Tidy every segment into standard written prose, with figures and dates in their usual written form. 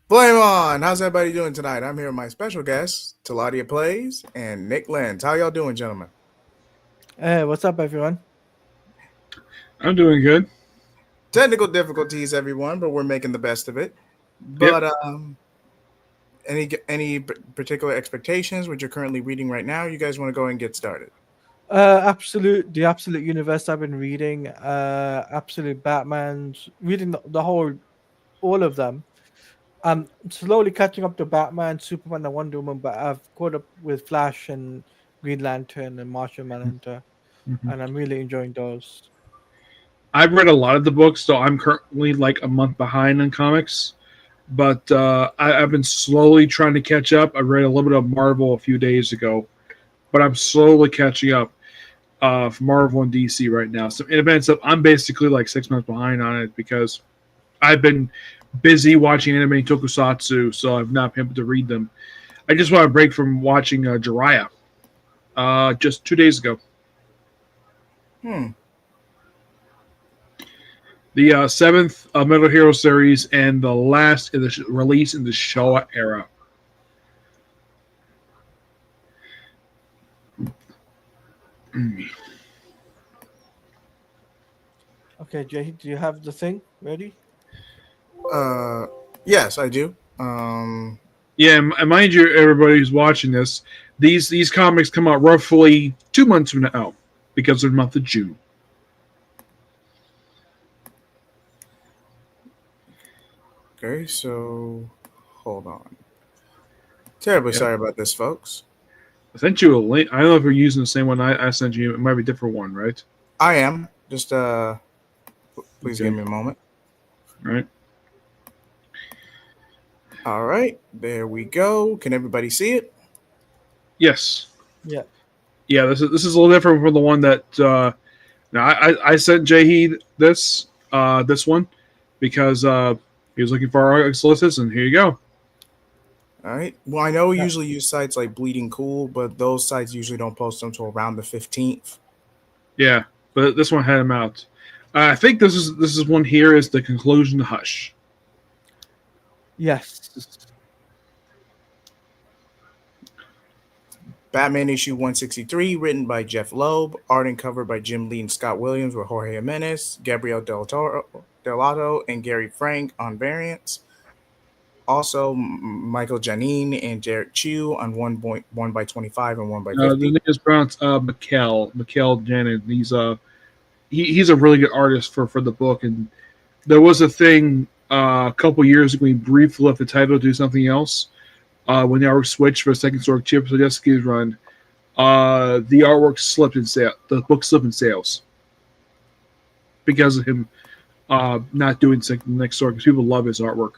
Flame on! How's everybody doing tonight? I'm here with my special guests, Taladia Plays and Nick Lenz. How y'all doing, gentlemen? Hey, what's up, everyone? I'm doing good. Technical difficulties, everyone, but we're making the best of it. Yep. But any particular expectations? What you're currently reading right now? You guys want to go and get started? The Absolute Universe I've been reading. Absolute Batman's reading the whole, all of them. I'm slowly catching up to Batman, Superman, and Wonder Woman, but I've caught up with Flash and Green Lantern and Martian Manhunter, Mhm. and I'm really enjoying those. I've read a lot of the books, so I'm currently like a month behind on comics. But I've been slowly trying to catch up. I read a little bit of Marvel a few days ago, but I'm slowly catching up for Marvel and DC right now. So in advance of, I'm basically like 6 months behind on it because I've been busy watching anime and tokusatsu, so I've not been able to read them. I just want a break from watching Jiraiya just 2 days ago. Hmm. The seventh Metal Hero series and the last in the release in the Showa era. Okay, Jay, do you have the thing ready? Uh, yes, I do. Yeah, and mind you, everybody who's watching this, these comics come out roughly 2 months from now because of the month of June. Okay, so hold on. Terribly Yeah, sorry about this, folks. I sent you a link. I don't know if you're using the same one I sent you. It might be a different one, right? I am. Just please give Okay, me a moment. all right. All right, there we go. Can everybody see it? Yes, Yeah. yeah. This is a little different from the one that. Now I sent Jaheed this one because he was looking for our solicits, and here you go. All right. Well, I know we Uh, usually use sites like Bleeding Cool, but those sites usually don't post them until around the 15th. Yeah, but this one had him out. I think this is one here is the conclusion to Hush. yes. Batman issue 163, written by Jeff Loeb, art and cover by Jim Lee and Scott Williams with Jorge Jimenez, Gabriel Delato, and Gary Frank on variants. Also, Michael Janine and Jarrett Chu on 1 by 25 and 1 by The 50. name is pronounced Mikkel Janin. He's a really good artist for the book, and there was a thing a couple years ago. We briefly left the title to do something else. When the artwork switched for a second story chip, so Jessica's run, the artwork slipped in sale. The book slipped in sales because of him not doing the next story because people love his artwork.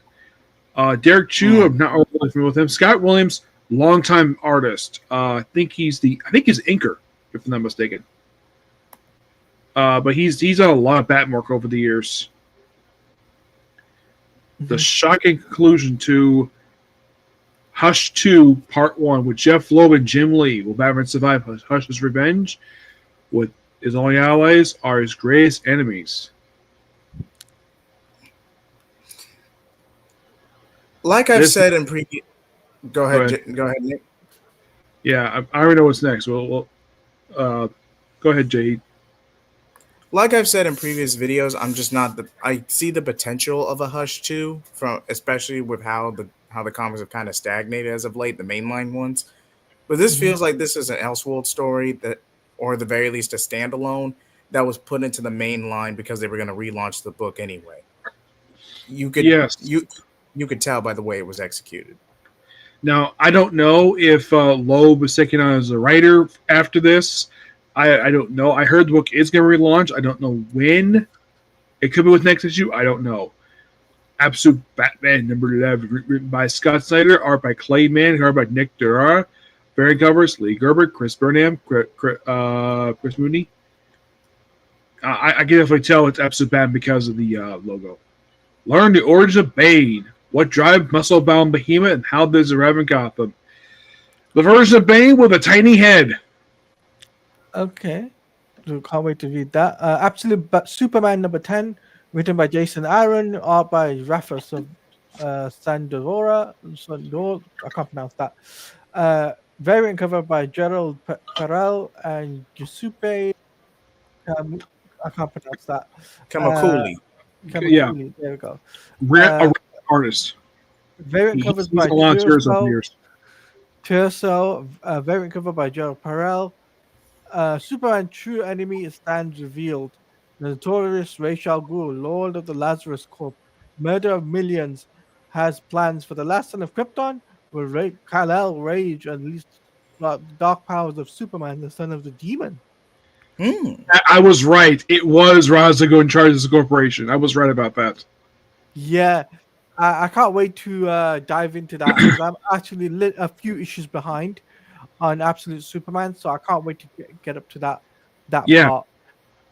Derek Chu, Mm. I'm not really familiar with him. Scott Williams, longtime artist. I think he's inker, if I'm not mistaken. But he's done a lot of Batman work over the years. The Mhm. shocking conclusion to Hush 2 Part 1 with Jeff Loeb and Jim Lee. Will Batman survive Hush's revenge? With his only allies are his greatest enemies. Like I've This said in previous. Go Go ahead. ahead. Go ahead, Nick. Yeah, I already know what's next. Go ahead, Jade. Like I've said in previous videos, I'm just not the. I see the potential of a Hush 2 from, especially with how the comics have kind of stagnated as of late, the mainline ones. But this Mhm. feels like this is an Elseworld story that, or at the very least, a standalone that was put into the main line because they were going to relaunch the book anyway. You could Yes. you could tell by the way it was executed. Now, I don't know if Loeb is taking on as a writer after this. I don't know. I heard the book is going to relaunch. I don't know when. It could be with next issue. I don't know. Absolute Batman number 11, written by Scott Snyder, art by Clayman, art by Nick Durra, variant covers Lee Gerber, Chris Burnham, Chris Mooney. I can definitely tell it's Absolute Batman because of the logo. Learn the origin of Bane. What drives muscle-bound Behemoth and how does it arrive in Gotham? The version of Bane with a tiny head. Okay. So can't wait to read that. Superman number 10, written by Jason Aaron, art by Rafa. So Sandor, I can't pronounce that. Variant cover by Gerald Perel and Giuseppe. I can't pronounce that. Uh, Kamakuli. Yeah, Kamakuli. There we go. a Uh, artist. variant covers He's by a lot of tours over the years. Variant cover by Gerald Perel. Superman true enemy stands revealed. The notorious Ra's al Ghul, Lord of the Lazarus Corp, murder of millions, has plans for the last son of Krypton. Will Kal-El rage and unleash the dark powers of Superman, the son of the demon? Hmm. I was right. It was Ra's al Ghul in charge of the corporation. I was right about that. Yeah, I can't wait to dive into that because I'm actually a few issues behind on Absolute Superman, so I can't wait to get up to that Yeah. part.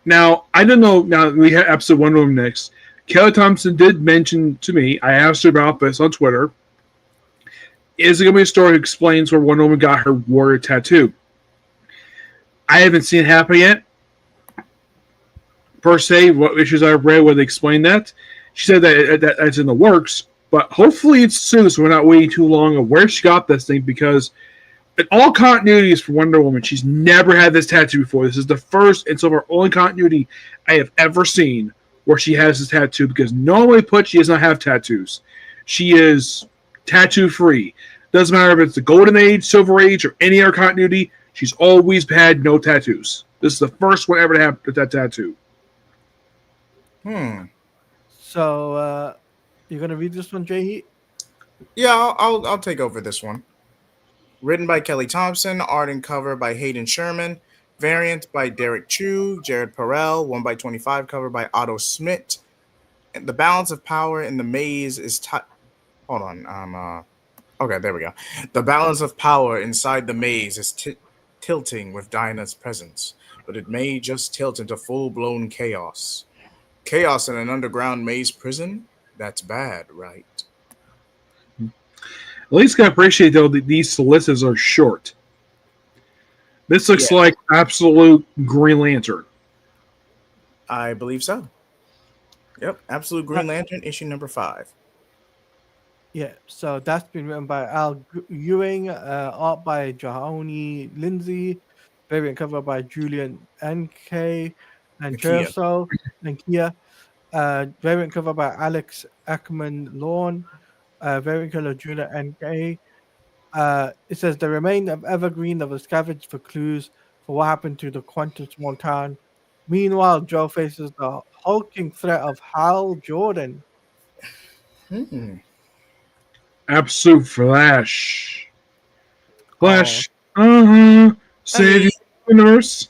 Now, I don't know. Now, we have episode Wonder Woman next. Kelly Thompson did mention to me, I asked her about this on Twitter. Is it going to be a story that explains where Wonder Woman got her warrior tattoo? I haven't seen it happen yet. Per se, what issues I've read where they explain that. She said that it's in the works, but hopefully it's soon so we're not waiting too long of where she got this thing because in all continuities for Wonder Woman, she's never had this tattoo before. This is the first and so far only continuity I have ever seen where she has this tattoo because normally she does not have tattoos. She is tattoo free. Doesn't matter if it's the Golden Age, Silver Age, or any other continuity. She's always had no tattoos. This is the first one ever to have that tattoo. So you're gonna read this one, Jay? Yeah, I'll take over this one. Written by Kelly Thompson, art and cover by Hayden Sherman, variant by Derek Chu, Jared Perel, 1x25 cover by Otto Smith. And the balance of power in the maze is hold on, okay, there we go. The balance of power inside the maze is tilting with Dinah's presence, but it may just tilt into full-blown chaos. Chaos in an underground maze prison? That's bad, right? At least I appreciate though that these solicits are short. This looks like absolute Green Lantern. I believe so. Yep, Absolute Green Lantern, issue number 5. Yeah, so that's been written by Al Ewing, art by Jahoni Lindsay, variant cover by Julian NK and Nakia. Cherso and Kia, variant cover by Alex Ackman Lawn, variant color Julia NK. It says the remain of Evergreen that was scavenged for clues for what happened to the quantum small town. Meanwhile, Joe faces the hulking threat of Hal Jordan. Absolute Flash. Flash. Save mean- the universe.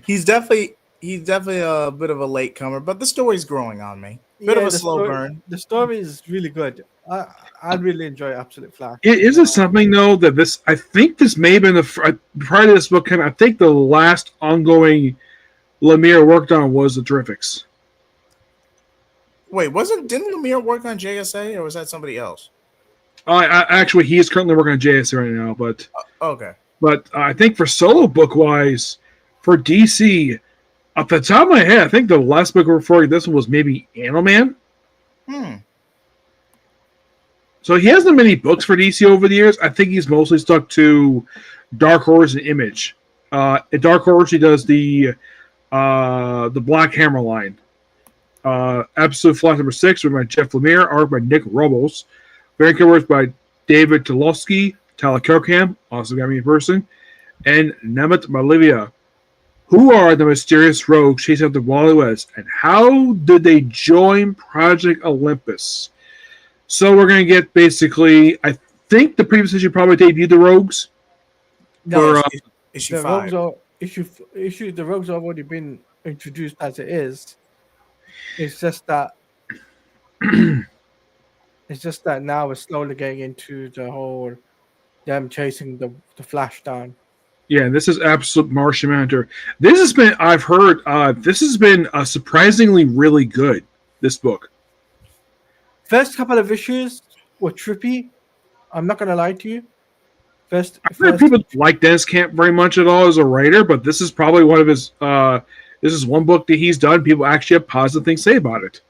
He's definitely a bit of a latecomer, but the story's growing on me. Bit of a slow burn. The story is really good. I really enjoy Absolute Flash. Is it something though that this? I think this may have been prior to this book came. I think the last ongoing Lemire worked on was the Terrifics. Wait, didn't Lemire work on JSA or was that somebody else? Actually, he is currently working on JSA right now, but Okay. But I think for solo book wise, for DC, off the top of my head, I think the last book before this one was maybe Animal-Man. So he hasn't many books for DC over the years. I think he's mostly stuck to Dark Horse and Image. At Dark Horse, he does the Black Hammer line. Absolute Flash number 6 written by Jeff Lemire, art by Nick Robles. Variant covers by David Tulowski, Tyler Kirkham, also got me in person, and Nemeth Malivia. Who are the mysterious rogues chasing after Wally West, and how did they join Project Olympus? So we're going to get basically, I think the previous issue probably debuted the rogues. No, issue 5. The rogues have already been introduced as it is. It's just that now we're slowly getting into the whole them chasing the Flash down. Yeah, this is Absolute Martian Manhunter. This has been, I've heard, this has been surprisingly really good, this book. First couple of issues were trippy. I'm not going to lie to you. I've heard people like Dennis Camp very much at all as a writer, but this is probably one of his, this is one book that he's done. People actually have positive things to say about it.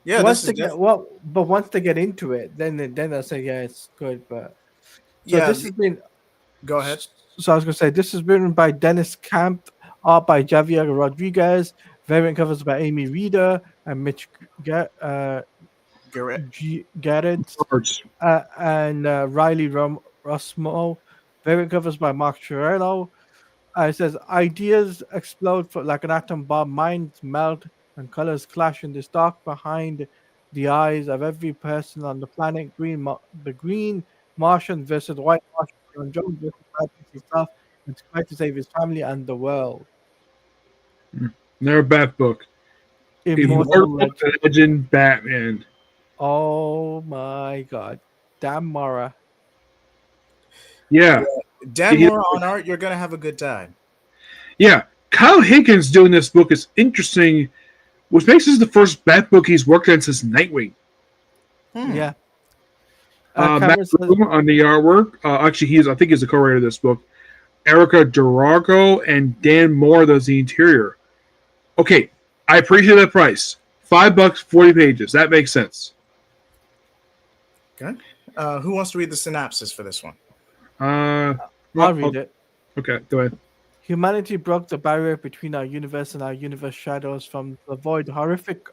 Yeah, this Once is they get definitely. but once they get into it, then they'll say yeah, it's good. But so Yeah, this has been. go ahead. So I was gonna say this is written by Dennis Camp, art by Javier Rodriguez, variant covers by Amy Reeder and Mitch Garrett. Garrett, Cards. and Riley Rosmo, variant covers by Mark Chiarello. It says ideas explode like an atom bomb, minds melt, and colors clash in this dark behind the eyes of every person on the planet. The Green Martian versus the White Martian. John Jones versus Patrick himself, and to try to save his family and the world. Never a bad book. Immortal Immortal legend. Legend Batman. Oh my God, damn Mara. Yeah. Yeah, Dan He- Mora on art. You're gonna have a good time. yeah. Kyle Higgins doing this book is interesting, which makes this the first Bat book he's worked on since Nightwing. Hmm. Yeah. Matt Cameron says, Bloom on the artwork. Actually, I think he's the co-writer of this book. Erica Durago and Dan Moore does the interior. Okay, I appreciate that price. $5, 40 pages. That makes sense. Okay. Who wants to read the synopsis for this one? I'll read it. Okay, go ahead. Humanity broke the barrier between our universe and our universe shadows from the void, horrific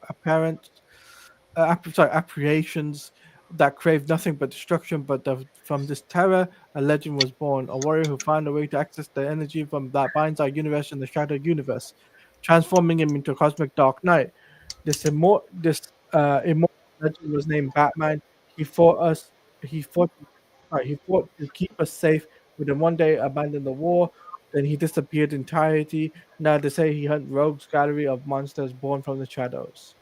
apprehensions that crave nothing but destruction. But from this terror, a legend was born, a warrior who found a way to access the energy from that binds our universe and the shadow universe, transforming him into a cosmic dark knight. Immortal legend was named Batman. He fought us. He fought. He fought to keep us safe. But then one day abandoned the war. Then he disappeared entirely. Now they say he hunt rogues gallery of monsters born from the shadows.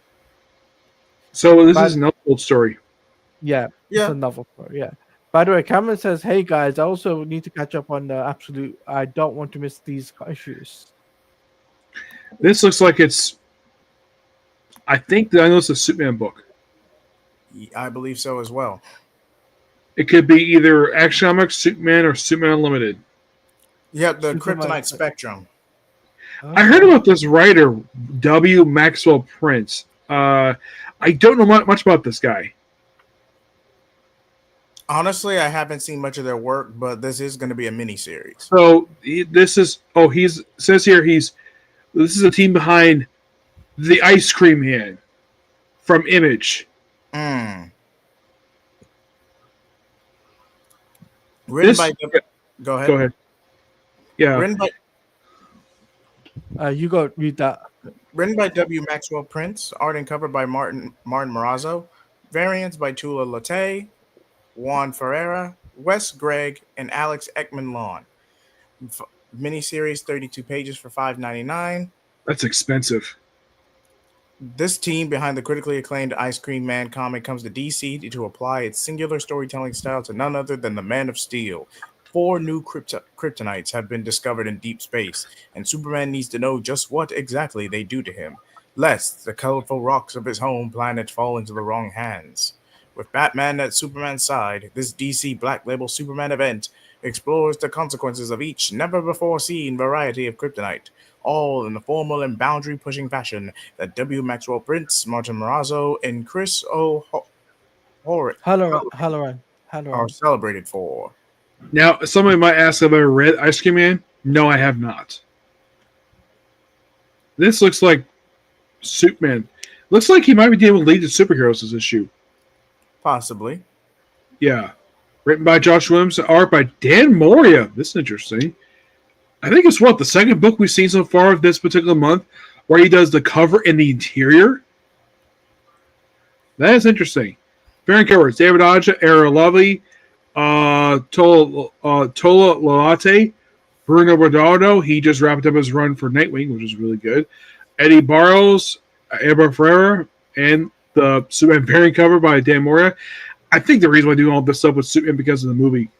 So this is But an old story. yeah, it's a Yeah. novel story. Yeah. By the way, Cameron says, "Hey guys, I also need to catch up on the Absolute. I don't want to miss these issues." This looks like it's. I think that I know it's a Superman book. I believe so as well. It could be either Action Comics, Superman, or Superman Unlimited. Yep, the Superman- Kryptonite Spectrum. I heard about this writer, W. Maxwell Prince. I don't know much about this guy. Honestly, I haven't seen much of their work, but this is going to be a mini series. So this is he's says here this is a team behind the Ice Cream Man from Image. Mm. Written by. Go ahead. Go ahead. Yeah, Written by You go read that. W. Maxwell Prince, art and cover by Martin Morazzo, variants by Tula Latte, Juan Ferreira, Wes Gregg, and Alex Ekman Lawn. Miniseries, 32 pages for $5.99. that's expensive. This team behind the critically acclaimed Ice Cream Man comic comes to DC to apply its singular storytelling style to none other than the Man of Steel. 4 new kryptonites have been discovered in deep space, and Superman needs to know just what exactly they do to him, lest the colorful rocks of his home planet fall into the wrong hands. With Batman at Superman's side, this DC Black Label Superman event explores the consequences of each never-before-seen variety of kryptonite, all in the formal and boundary-pushing fashion that W. Maxwell Prince, Martin Morazzo, and Chris Halloran. are celebrated for. Now, somebody might ask if I ever read Ice Cream Man. No, I have not. This looks like Superman. Looks like he might be dealing with Legion of Superheroes this issue. Possibly. Yeah. Written by Josh Williams, art by Dan Moria. This is interesting. I think it's the second book we've seen so far of this particular month where he does the cover and the interior. That is interesting. Variant covers David Aja, Era Lovely, Tola Lalate, Bruno Bernardo. He just wrapped up his run for Nightwing, which is really good. Eddie Barrows, Eber Ferreira, and the Superman variant cover by Dan Moria. I think the reason why I'm doing all this stuff with Superman because of the movie.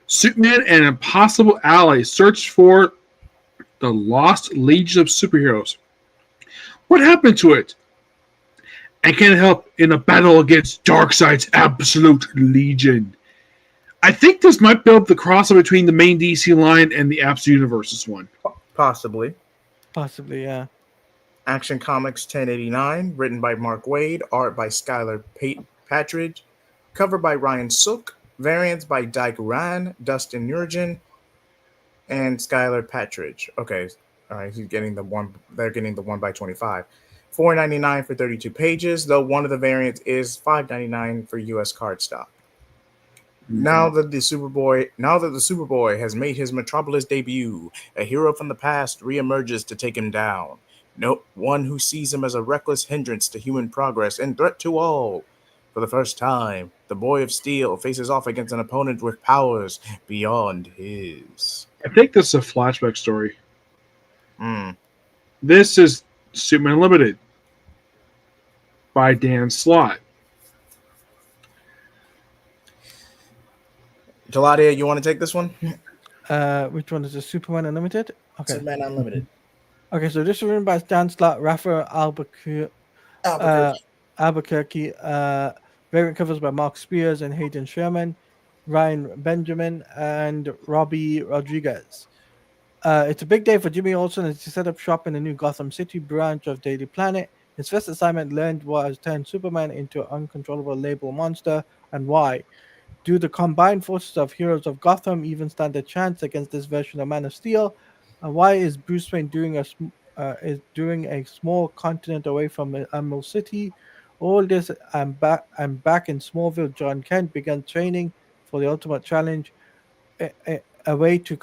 Superman and an impossible ally search for the lost Legion of Superheroes. What happened to it? And can it help in a battle against Darkseid's Absolute Legion? I think this might build the crossover between the main DC line and the Absolute Universes one. Possibly. Possibly, yeah. Action Comics 1089, written by Mark Waid, art by Skylar Patridge, cover by Ryan Sook, variants by Dyke Ran, Dustin Nurjan, and Skylar Patridge. Okay, all right, he's getting the one. They're getting the 1 by 25. 4.99 for 32 pages, though one of the variants is 5.99 for U.S. cardstock. Now that the Superboy has made his Metropolis debut, a hero from the past reemerges to take him down. No one who sees him as a reckless hindrance to human progress and threat to all. For the first time, the Boy of Steel faces off against an opponent with powers beyond his. I think this is a flashback story. Hmm. This is Superman Unlimited by Dan Slott. Geladia, you want to take this one? Which one is the Superman Unlimited? Okay. Superman Unlimited. Okay, so this is written by Stan Slott, Rafa Albuquerque. Variant covers by Mark Spears and Hayden Sherman, Ryan Benjamin, and Robbie Rodriguez. It's a big day for Jimmy Olsen as he set up shop in the new Gotham City branch of Daily Planet. His first assignment learned was turned Superman into an uncontrollable label monster, and why. Do the combined forces of heroes of Gotham even stand a chance against this version of Man of Steel? And why is Bruce Wayne doing a small continent away from Emerald City? All this, I'm back in Smallville. John Kent began training for the ultimate challenge, a way to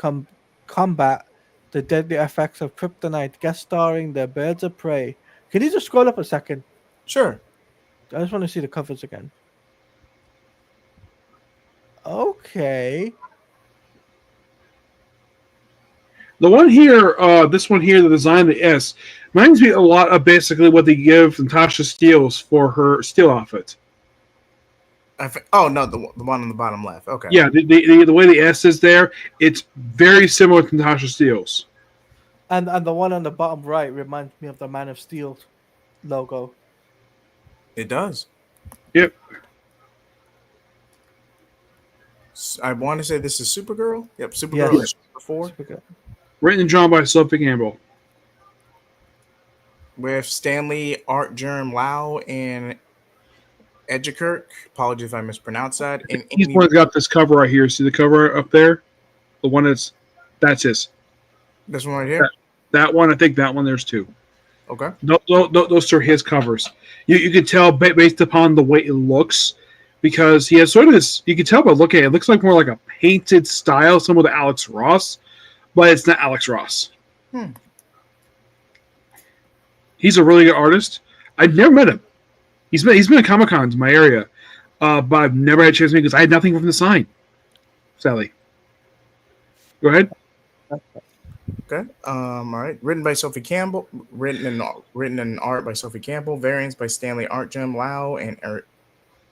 combat the deadly effects of kryptonite. Guest starring the Birds of Prey. Can you just scroll up a second? Sure. I just want to see the covers again. Okay. The one here, this one here, the design of the S, reminds me a lot of basically what they give Natasha Steeles for her Steel outfit. Oh no, the one on the bottom left. Okay. Yeah, the way the S is there, it's very similar to Natasha Steeles. And the one on the bottom right reminds me of the Man of Steel logo. It does. Yep. I want to say this is Supergirl. Yep, Supergirl. Yes. Before. Written and drawn by Sophie Campbell. With Stanley Art Germ Lau and Edgekirk. Apologies if I mispronounced that. And He's one that got this cover right here. See the cover up there? The one that's his. This one right here? That one, I think that one, there's two. Okay. Those are his covers. You can tell based upon the way it looks, because he has sort of this, you can tell by looking at it, it looks like more like a painted style, similar to Alex Ross, but it's not Alex Ross. He's a really good artist. I've never met him. He's been at Comic Cons in my area, but I've never had a chance to meet him because I had nothing from the sign. Sally, go ahead. Okay. All right. Written by Sophie Campbell. Written in art by Sophie Campbell. Variants by Stanley Art Gem Lau and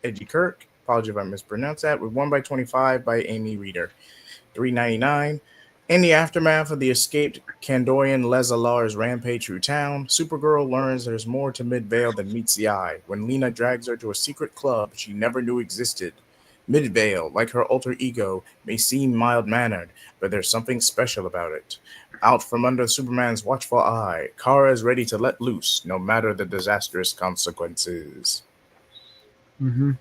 Edgy Kirk. Apologies if I mispronounced that. With 1 by 25 by Amy Reeder. $3.99. In the aftermath of the escaped Kandorian Lezalar's rampage through town, Supergirl learns there's more to Midvale than meets the eye when Lena drags her to a secret club she never knew existed. Midvale, like her alter ego, may seem mild-mannered, but there's something special about it. Out from under Superman's watchful eye, Kara is ready to let loose, no matter the disastrous consequences. Mm-hmm.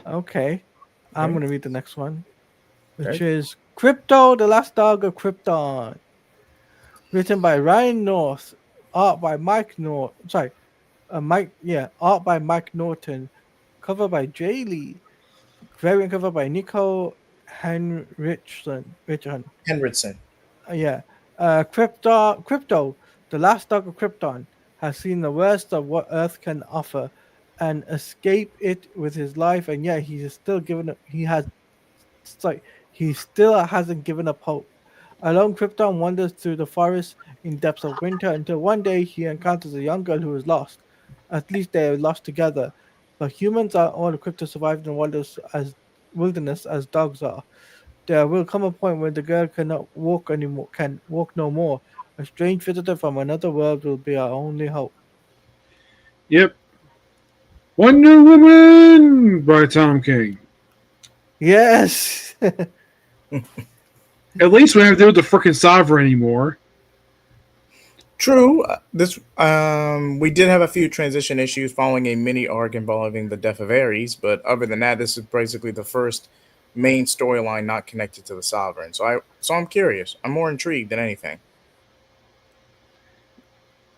Okay. I'm going to read the next one, which Okay. is Crypto, the Last Dog of Krypton. Written by Ryan North, art by Mike Norton. Sorry, art by Mike Norton, cover by Jay Lee, variant cover by Nico Henrichsen. Henriksen. Crypto, the Last Dog of Krypton, has seen the worst of what Earth can offer, and escape it with his life, and yet he still hasn't given up hope. Alone, Krypton wanders through the forest in depths of winter until one day he encounters a young girl who is lost. At least they are lost together. But humans are all equipped to survive in the wilderness as dogs are. There will come a point when the girl cannot walk anymore, can walk no more. A strange visitor from another world will be our only hope. Yep. Wonder Woman by Tom King. Yes. At least we don't have to deal with the frickin' Sovereign anymore. True. This we did have a few transition issues following a mini arc involving the death of Ares, but other than that, this is basically the first main storyline not connected to the Sovereign. So I'm curious. I'm more intrigued than anything.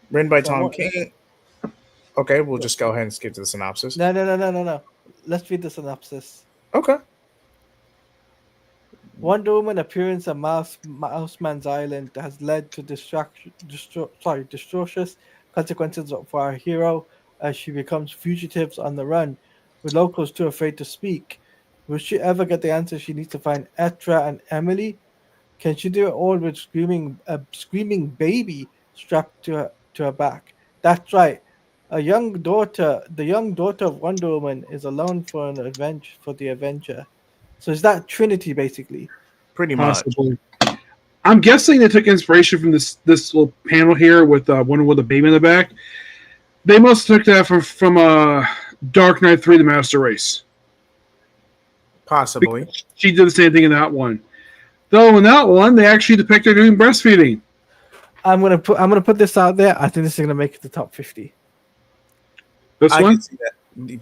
Written by So Tom what? King. Okay, we'll just go ahead and skip to the synopsis. No. Let's read the synopsis. Okay. Wonder Woman appearance at Mouseman's Island has led to disastrous consequences for our hero as she becomes fugitives on the run, with locals too afraid to speak. Will she ever get the answer she needs to find Etra and Emily? Can she do it all with screaming baby strapped to her back? That's right. The young daughter of Wonder Woman, is alone for the adventure. So is that Trinity basically? Pretty much. Possibly. I'm guessing they took inspiration from this little panel here with Wonder with a baby in the back. They must have took that from Dark Knight 3: The Master Race. Possibly. Because she did the same thing in that one. Though in that one, they actually depict her doing breastfeeding. I'm gonna put this out there. I think this is gonna make it the top 50. This I one? could see that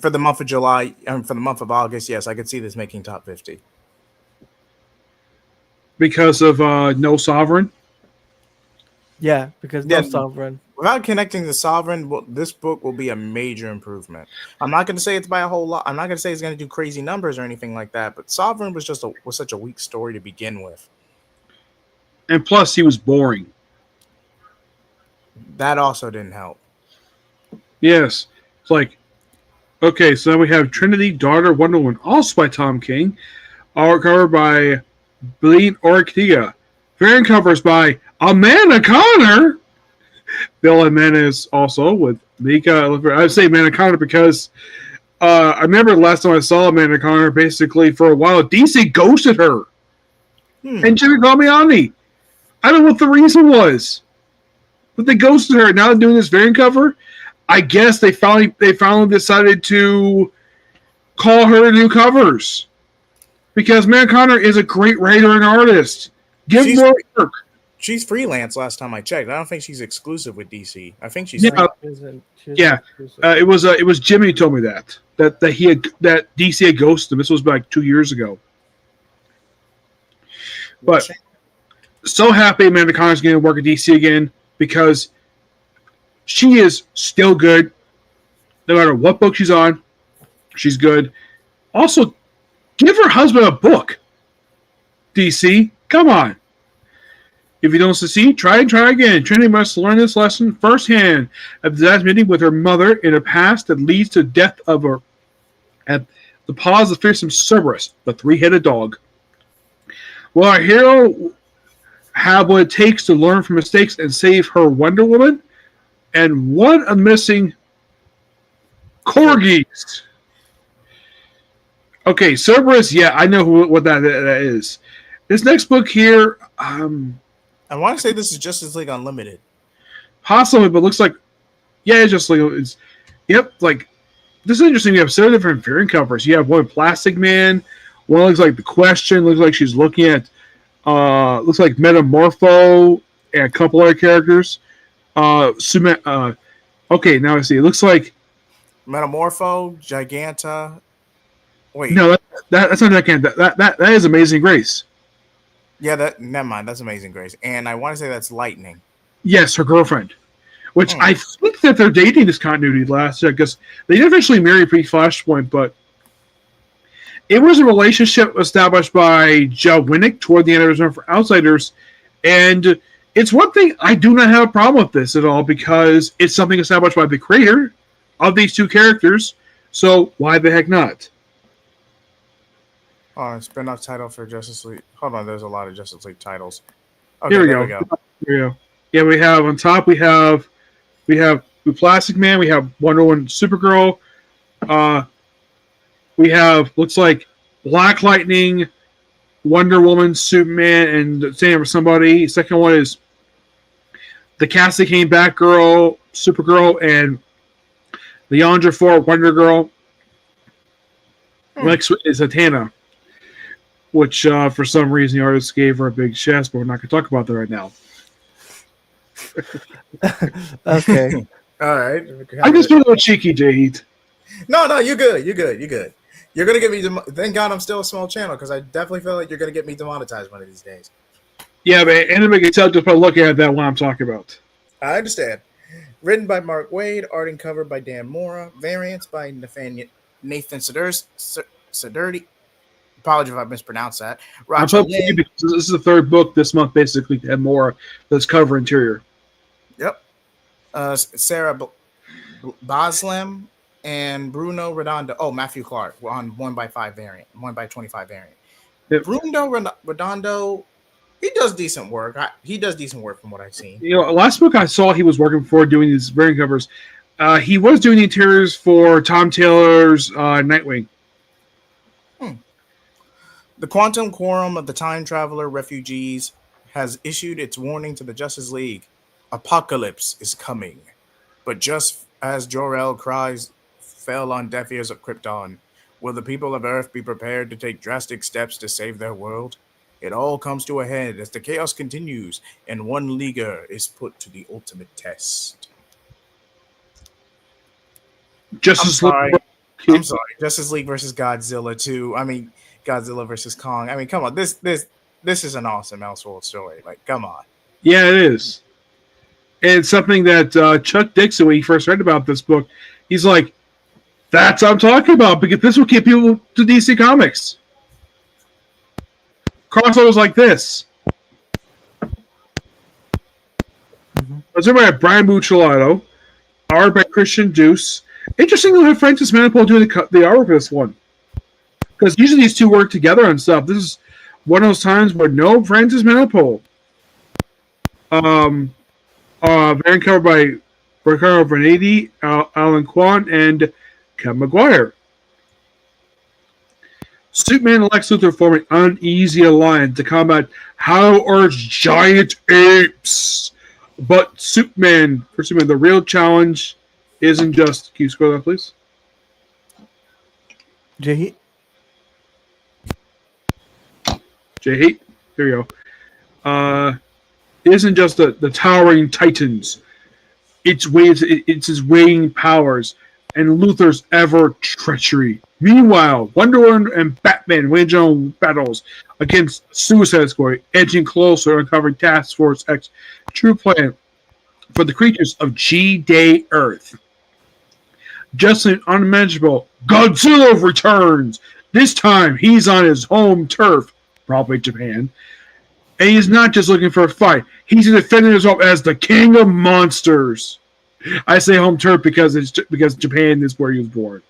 for the month of July and for the month of August. Yes, I could see this making top 50. Because of No Sovereign. Yeah, because Yeah. no sovereign. Without connecting the Sovereign, this book will be a major improvement. I'm not going to say it's by a whole lot. I'm not going to say it's going to do crazy numbers or anything like that. But Sovereign was was such a weak story to begin with. And plus, he was boring. That also didn't help. Yes. It's like, okay, so now we have Trinity, Daughter of Wonder Woman, also by Tom King. Art cover by Blaine Ortega. Variant covers by Amanda Connor. Bill Jimenez also with Mika. I say Amanda Connor because I remember the last time I saw Amanda Connor, basically for a while, DC ghosted her. And Jimmy Damiani. I don't know what the reason was. But they ghosted her. Now they're doing this variant cover. I guess they finally decided to call her to do covers. Because Amanda Connor is a great writer and artist. Give more work. She's freelance last time I checked. I don't think she's exclusive with DC. I think she's it was Jimmy who told me that DC had ghosted him. This was like 2 years ago. But so happy Amanda Connor's going to work at DC again because she is still good. No matter what book she's on, she's good. Also, give her husband a book. DC, come on. If you don't succeed, try and try again. Trinity must learn this lesson firsthand. A disaster meeting with her mother in a past that leads to the death of her at the paws of fearsome Cerberus, the three-headed dog. Will our hero have what it takes to learn from mistakes and save her Wonder Woman? And one of missing corgis. Okay, Cerberus, yeah, I know what that is. This next book here, I want to say this is Justice League Unlimited. Possibly, but looks like, yeah, it's just like, like, this is interesting. You have several different variant covers. You have one Plastic Man, one looks like The Question, looks like she's looking at, looks like Metamorpho, and a couple other characters. Okay, now I see. It looks like Metamorpho, Giganta. Wait. No, that's not Giganta. That is Amazing Grace. Yeah, never mind. That's Amazing Grace. And I want to say that's Lightning. Yes, her girlfriend. Which I think that they're dating this continuity last year because they didn't officially marry pre-Flashpoint, but it was a relationship established by Joe Winnick toward the end of Return for Outsiders. And it's one thing I do not have a problem with this at all because it's something established by the creator of these two characters. So why the heck not? Oh, spin-off title for Justice League. Hold on, there's a lot of Justice League titles. Okay, Here we go. Yeah, we have on top. We have Plastic Man. We have Wonder Woman, Supergirl. We have looks like Black Lightning, Wonder Woman, Superman, and Stand for Somebody. Second one is the Cassie Kane, Batgirl, Supergirl, and the Yandra 4 Wonder Girl. Next is Atana, which for some reason the artist gave her a big chest, but we're not going to talk about that right now. Okay. All right. I just feel a little cheeky, Jay Heat. No, you're good. You're good. You're good. You're gonna get me. Thank God I'm still a small channel because I definitely feel like you're gonna get me demonetized one of these days. Yeah, but anybody can tell just by looking at that what I'm talking about. I understand. Written by Mark Wade, art and cover by Dan Mora, variants by Nathan Sidurti. Apologies if I mispronounced that. I'm Racha so pleased Lin. because this is the third book this month, basically, to have more that's cover interior. Yep. Sarah Baslem and Bruno Redondo. Oh, Matthew Clark on 1x5 variant, 1x25 variant. Yep. Bruno Redondo, he does decent work. He does decent work from what I've seen. You know, last book I saw he was working for doing these variant covers. He was doing the interiors for Tom Taylor's Nightwing. The Quantum Quorum of the Time Traveler Refugees has issued its warning to the Justice League. Apocalypse is coming. But just as Jor-El cries fell on deaf ears of Krypton, will the people of Earth be prepared to take drastic steps to save their world? It all comes to a head as the chaos continues and one leaguer is put to the ultimate test. Justice I'm League. sorry. Justice League versus Godzilla 2. I mean, Godzilla versus Kong. I mean, come on. This is an awesome Elseworld story. Like, come on. Yeah, it is. It's something that Chuck Dixon, when he first read about this book, he's like, that's what I'm talking about, because this will get people to DC Comics. Crossovers like this. It's written by Brian Buccellato, art by Christian Deuce. Interesting to have Francis Manipul doing the art for this one. Because usually these two work together on stuff. This is one of those times where no Francis Manipul. Variant covered by Ricardo Bernardi, Alan Kwan, and Kevin Maguire. Superman and Lex Luthor form an uneasy alliance to combat Hollow Earth's giant apes. But Superman, the real challenge isn't just... Can you scroll that, please? Jay. Here you go. It isn't just the towering titans. It's his waning powers and Luthor's ever treachery. Meanwhile, Wonder Woman and Batman wage on battles against Suicide Squad, edging closer to uncovering Task Force X's true plan for the creatures of G-Day Earth. Just an unmanageable Godzilla returns. This time, he's on his home turf, probably Japan. And he's not just looking for a fight. He's defending himself as the king of monsters. I say home turf because Japan is where he was born.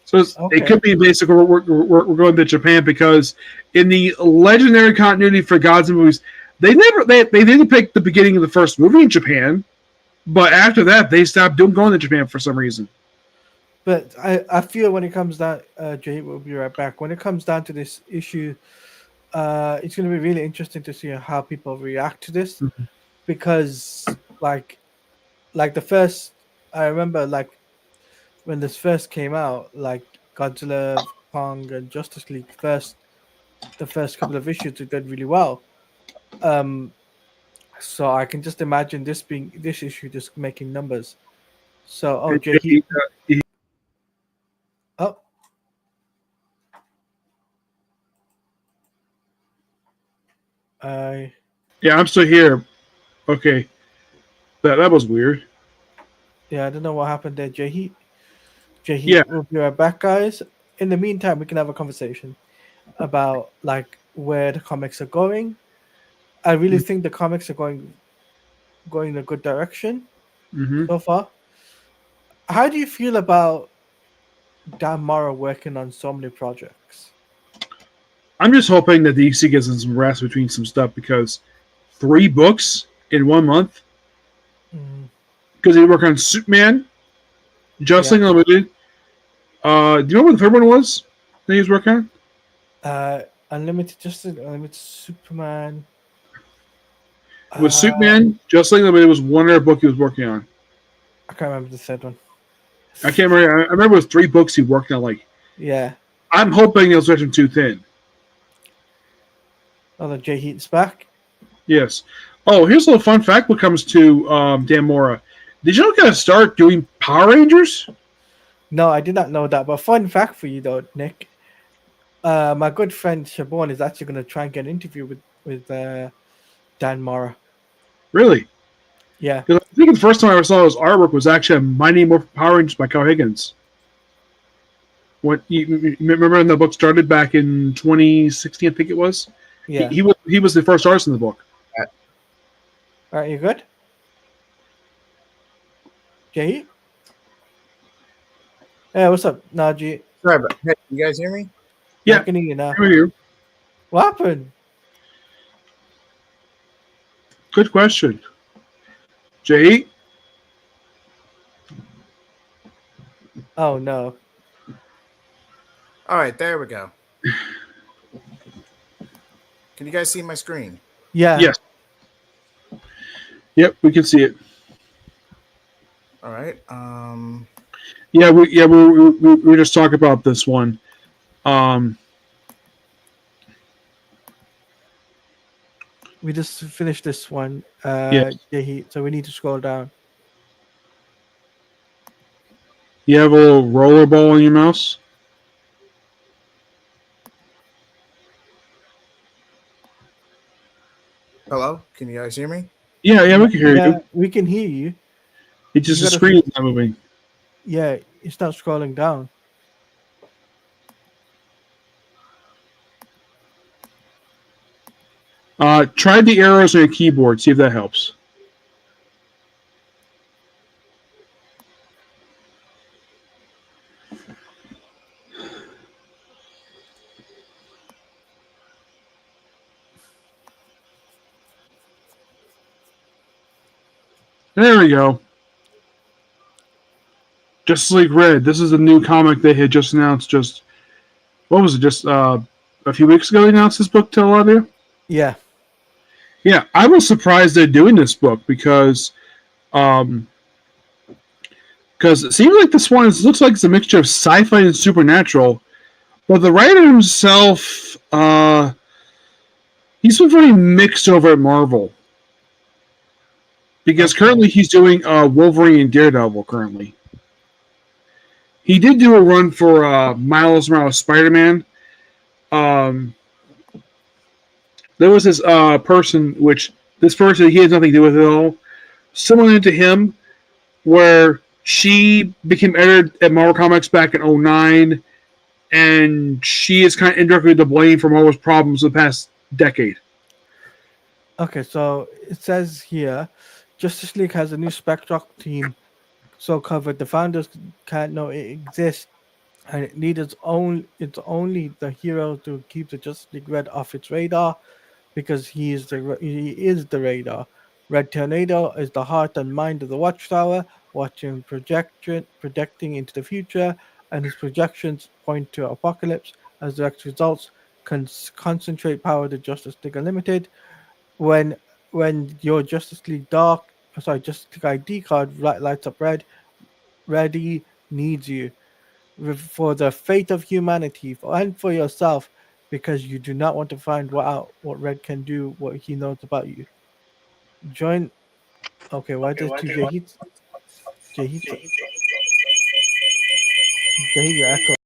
So It could be basically we're going to Japan because in the legendary continuity for Godzilla movies, they didn't pick the beginning of the first movie in Japan, but after that they stopped going to Japan for some reason. But I feel when it comes down, Jay, we'll be right back. When it comes down to this issue, it's going to be really interesting to see how people react to this, because like the first, I remember like when this first came out, like Godzilla, Kong, and Justice League the first couple of issues did really well. So I can just imagine this issue just making numbers. So Jay, yeah, I'm still here. Okay, that was weird. Yeah, I don't know what happened there, Jay. Yeah, we'll be right back, guys. In the meantime, we can have a conversation about like where the comics are going. I really think the comics are going in a good direction so far. How do you feel about Dan Mora working on so many projects? I'm just hoping that DC gets some rest between some stuff, because 3 books in 1 month. Because they work on Superman, Justice League Unlimited. Do you know what the third one was that he was working on? Unlimited Justice, Unlimited Superman. With Superman, Justice League Unlimited was one other book he was working on. I can't remember the third one. I can't remember. I remember it was 3 books he worked on. Like, yeah. I'm hoping they'll stretch him too thin. Oh, the Jay Heat's back. Yes. Oh, here's a little fun fact when it comes to Dan Mora. Did you guys start doing Power Rangers? No, I did not know that. But fun fact for you though, Nick. My good friend Siobhan is actually going to try and get an interview with Dan Mora. Really? Yeah, Because I think the first time I ever saw his artwork was actually a Mighty Morphin Power Rangers by Carl Higgins. What you remember when the book started back in 2016? I think it was. yeah. He was the first artist in the book. All right, you good? Jay? Hey, what's up, Najee? Sorry, but hey, you guys hear me? I Yeah, can hear you now. here we are. What happened? Good question, Jay. Oh no. All right, there we go. Can you guys see my screen? Yeah. Yes. Yep, we can see it. All right. We just talked about this one. We just finished this one. Yes. Jay, so we need to scroll down. You have a little roller ball on your mouse. Hello, can you guys hear me? Yeah, we can hear Yeah, you. we can hear you. It's just You the gotta. screen is not moving. Yeah, it's not scrolling down. Try the arrows on your keyboard. See if that helps. There we go. Justice League Red. This is a new comic they had just announced. Just what was it? Just a few weeks ago, they announced this book to a lot of you. Yeah. Yeah, I was surprised they're doing this book because it seems like this one looks like it's a mixture of sci-fi and supernatural. But the writer himself, he's been very mixed over at Marvel because currently he's doing Wolverine and Daredevil. Currently, he did do a run for Miles Morales Spider-Man. There was this person, which this person he has nothing to do with it at all. Similar to him, where she became editor at Marvel Comics back in 2009, and she is kind of indirectly to blame for Marvel's problems of the past decade. Okay, so it says here, Justice League has a new Spectrock team. So covered, the founders can't know it exists, and it needs it's only the hero to keep the Justice League Red off its radar, because he is the radar. Red Tornado is the heart and mind of the Watchtower, watching projecting into the future, and his projections point to apocalypse. As direct results, concentrate power to Justice League Unlimited. When your Justice League ID card lights up red, Ready needs you for the fate of humanity and for yourself, because you do not want to find out what Red can do, what he knows about you. Join. Okay, why does TJ Heat? Jay Heat? Jay Heat, you're echoing.